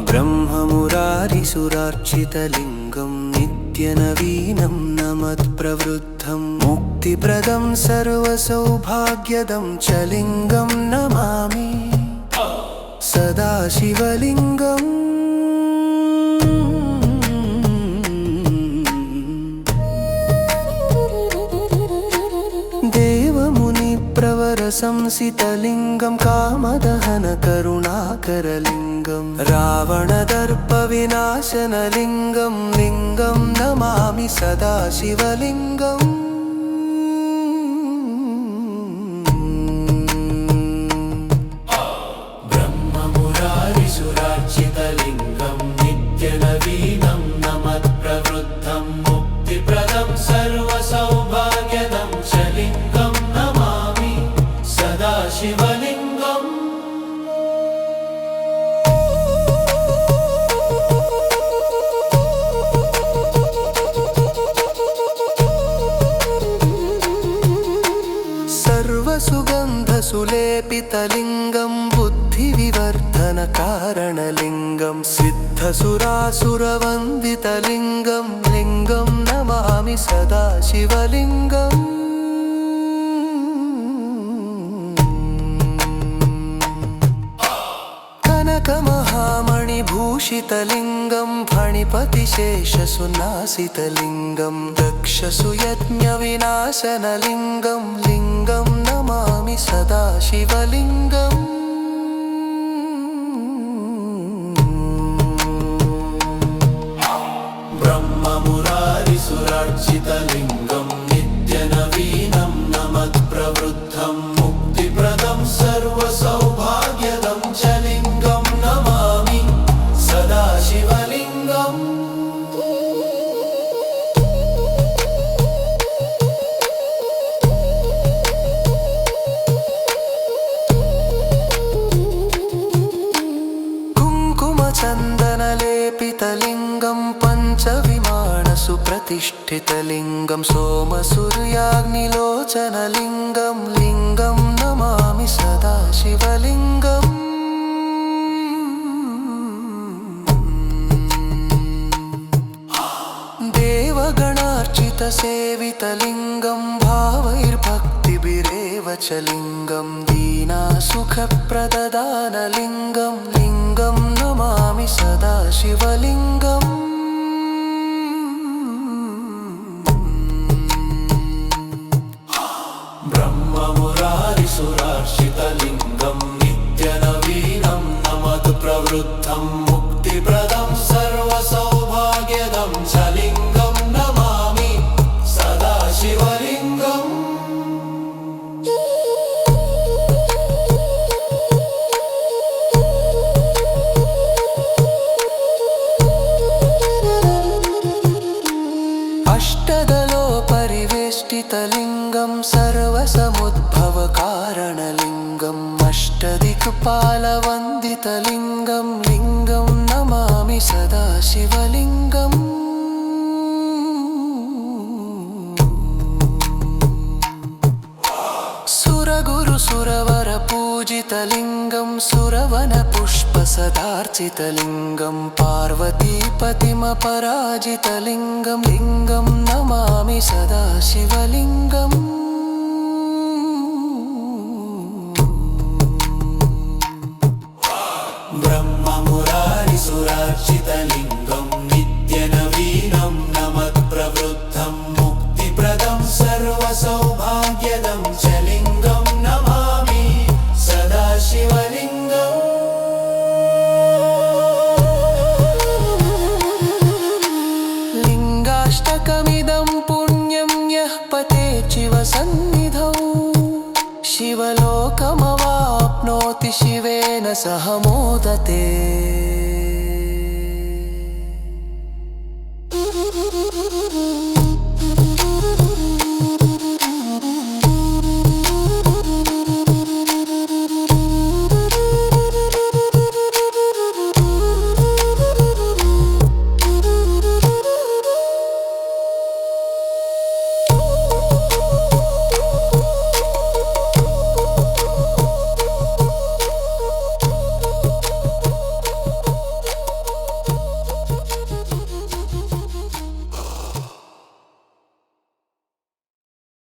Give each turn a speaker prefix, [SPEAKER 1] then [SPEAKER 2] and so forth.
[SPEAKER 1] ब्रह्ममुरारिसुरार्चितलिङ्गं नित्यनवीनं नमत्प्रवृद्धं मुक्तिप्रदं सर्वसौभाग्यदं च लिङ्गं नमामि सदा शिवलिङ्गम्। देवमुनिप्रवरसंसितलिङ्गं कामदहनकरुणाकरलिङ्गं रावणदर्पविनाशनलिङ्गं लिङ्गं नमामि सदा शिवलिङ्गम्।
[SPEAKER 2] ब्रह्ममुरारिसुरार्चितलिङ्गं नित्यनवीनं नमत्प्रवृद्धं मुक्तिप्रदं सर्वसौभाग्यदं च लिङ्गं नमामि सदा शिवलिङ्गम्।
[SPEAKER 1] सर्वसुगन्धसुलेपितलिङ्गं बुद्धिविवर्धनकारणलिङ्गं सिद्धसुरासुरवन्दितलिङ्गं लिङ्गं नमामि सदा शिवलिङ्गम्। कनकमहामणिभूषितलिङ्गं फणिपतिशेषसुनासितलिङ्गं दक्षसुयज्ञविनाशनलिङ्गं लिङ्गं नमामि सदा शिवलिङ्गम्।
[SPEAKER 2] ब्रह्ममुरारिसुरार्चितलिङ्गं नित्यनवीनं नमत्प्रवृद्धं मुक्तिप्रदं सर्वसौभाग्यदं च लिङ्गं नमामि सदा शिवलिङ्गम्।
[SPEAKER 1] कुङ्कुमचन्दनलेपितलिङ्गं पञ्चविमानसुप्रतिष्ठितलिङ्गं सोमसूर्याग्निलोचनलिङ्गं लिङ्गं नमामि सदा शिवलिङ्गम्। देवगणार्चितसेवितलिङ्गं भावैर्भक्तिभिरेव च लिङ्गं दीनासुखप्रददानलिङ्गं लिङ्गं नमामि सदा शिवलिङ्गम्।
[SPEAKER 2] ब्रह्ममुरारिसुरार्चितलिङ्गं नित्यनवीनं नमत्प्रवृद्धं मुक्तिप्रदं सर्वसौभाग्यदं च लिङ्गं नमामि सदा शिवलिङ्गम्। अष्टदलोपरिवेष्टितलिङ्गं सर्वसमुद्भवकारणलिङ्गम् अष्टदिक्पालवन्दितलिङ्गं लिङ्गं नमामि सदा शिवलिङ्गम्। सुरगुरुसुरवरपूजितलिङ्गं सुरवनपुष्पसदार्चितलिङ्गं पार्वतीपतिमपराजितलिङ्गं लिङ्गं नमामि सदा शिवलिङ्गम्। ब्रह्ममुरारिसुरार्चितलिङ्गं नित्यनवीनं नमत्प्रवृद्धं मुक्तिप्रदं सर्वसौभाग्यदं च लिङ्गं नमामि सदा शिवलिङ्गम्।
[SPEAKER 1] लिङ्गाष्टकमिदं पुण्यं यः पठेत् शिवसन्निधौ शिवलोकमवाप्नोति शिवेन सह मोदते।